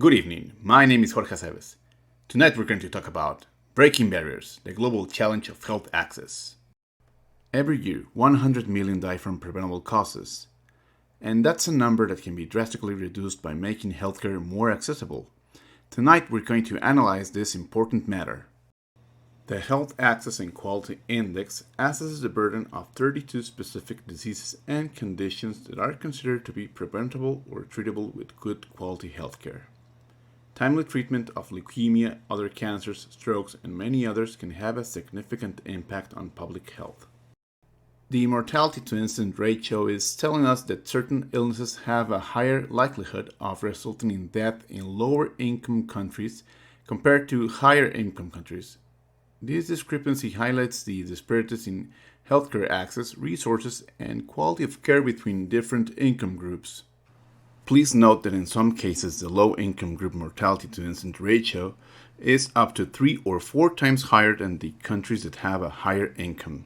Good evening, my name is Jorge Aceves. Tonight we're going to talk about breaking barriers, the global challenge of health access. Every year, 100 million die from preventable causes, and that's a number that can be drastically reduced by making healthcare more accessible. Tonight we're going to analyze this important matter. The Health Access and Quality Index assesses the burden of 32 specific diseases and conditions that are considered to be preventable or treatable with good quality healthcare. Timely treatment of leukemia, other cancers, strokes, and many others can have a significant impact on public health. The mortality to incidence ratio is telling us that certain illnesses have a higher likelihood of resulting in death in lower income countries compared to higher income countries. This discrepancy highlights the disparities in healthcare access, resources, and quality of care between different income groups. Please note that in some cases, the low-income group mortality to incidence ratio is up to 3 or 4 times higher than the countries that have a higher income.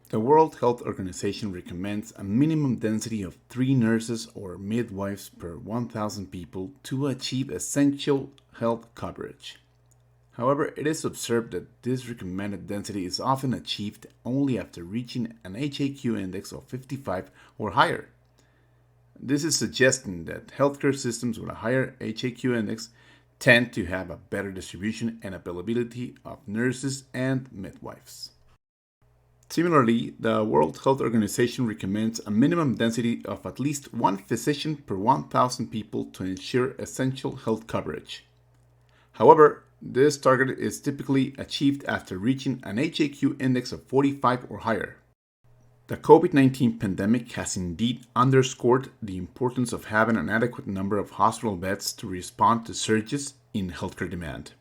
The World Health Organization recommends a minimum density of 3 nurses or midwives per 1,000 people to achieve essential health coverage. However, it is observed that this recommended density is often achieved only after reaching an HAQ index of 55 or higher. This is suggesting that healthcare systems with a higher HAQ index tend to have a better distribution and availability of nurses and midwives. Similarly, the World Health Organization recommends a minimum density of at least 1 physician per 1,000 people to ensure essential health coverage. However, this target is typically achieved after reaching an HAQ index of 45 or higher. The COVID-19 pandemic has indeed underscored the importance of having an adequate number of hospital beds to respond to surges in healthcare demand.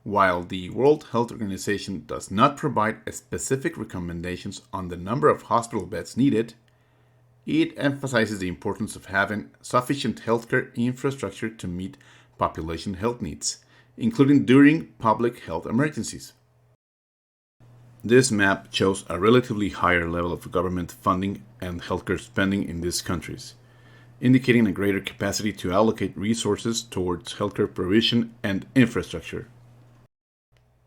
While the World Health Organization does not provide specific recommendations on the number of hospital beds needed, it emphasizes the importance of having sufficient healthcare infrastructure to meet population health needs, including during public health emergencies. This map shows a relatively higher level of government funding and healthcare spending in these countries, indicating a greater capacity to allocate resources towards healthcare provision and infrastructure.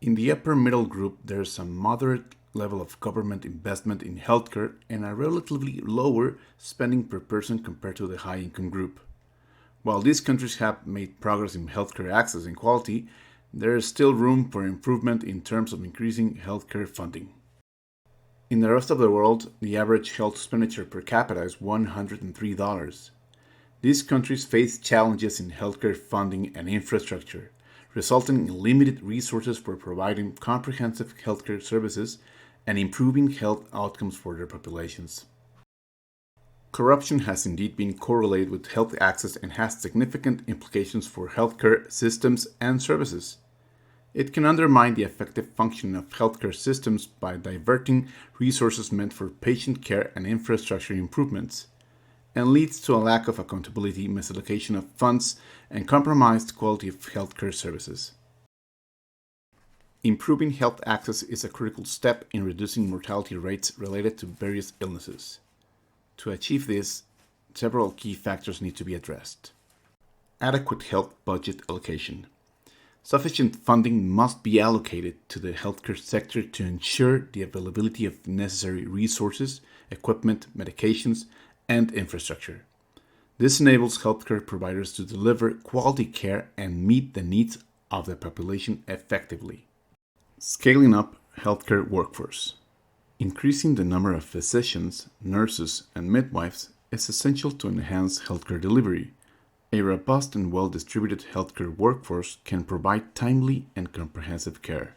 In the upper middle group, there is a moderate level of government investment in healthcare and a relatively lower spending per person compared to the high-income group. While these countries have made progress in healthcare access and quality, there is still room for improvement in terms of increasing healthcare funding. In the rest of the world, the average health expenditure per capita is $103. These countries face challenges in healthcare funding and infrastructure, resulting in limited resources for providing comprehensive healthcare services and improving health outcomes for their populations. Corruption has indeed been correlated with health access and has significant implications for healthcare systems and services. It can undermine the effective function of healthcare systems by diverting resources meant for patient care and infrastructure improvements, and leads to a lack of accountability, misallocation of funds, and compromised quality of healthcare services. Improving health access is a critical step in reducing mortality rates related to various illnesses. To achieve this, several key factors need to be addressed. Adequate health budget allocation. Sufficient funding must be allocated to the healthcare sector to ensure the availability of necessary resources, equipment, medications, and infrastructure. This enables healthcare providers to deliver quality care and meet the needs of the population effectively. Scaling up healthcare workforce. Increasing the number of physicians, nurses, and midwives is essential to enhance healthcare delivery. A robust and well-distributed healthcare workforce can provide timely and comprehensive care,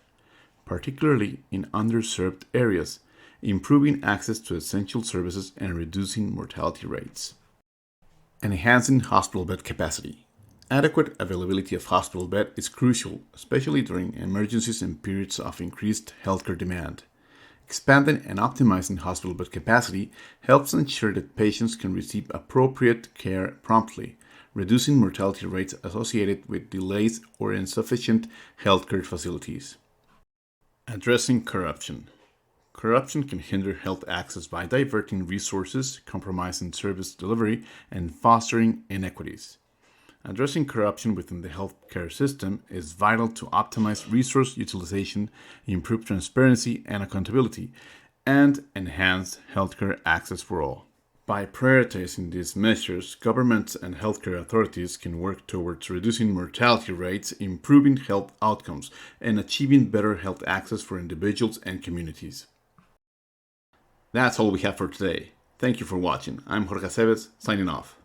particularly in underserved areas, improving access to essential services and reducing mortality rates. Enhancing hospital bed capacity. Adequate availability of hospital bed is crucial, especially during emergencies and periods of increased healthcare demand. Expanding and optimizing hospital bed capacity helps ensure that patients can receive appropriate care promptly, reducing mortality rates associated with delays or insufficient healthcare facilities. Addressing corruption. Corruption can hinder health access by diverting resources, compromising service delivery, and fostering inequities. Addressing corruption within the healthcare system is vital to optimize resource utilization, improve transparency and accountability, and enhance healthcare access for all. By prioritizing these measures, governments and healthcare authorities can work towards reducing mortality rates, improving health outcomes, and achieving better health access for individuals and communities. That's all we have for today. Thank you for watching. I'm Jorge Aceves, signing off.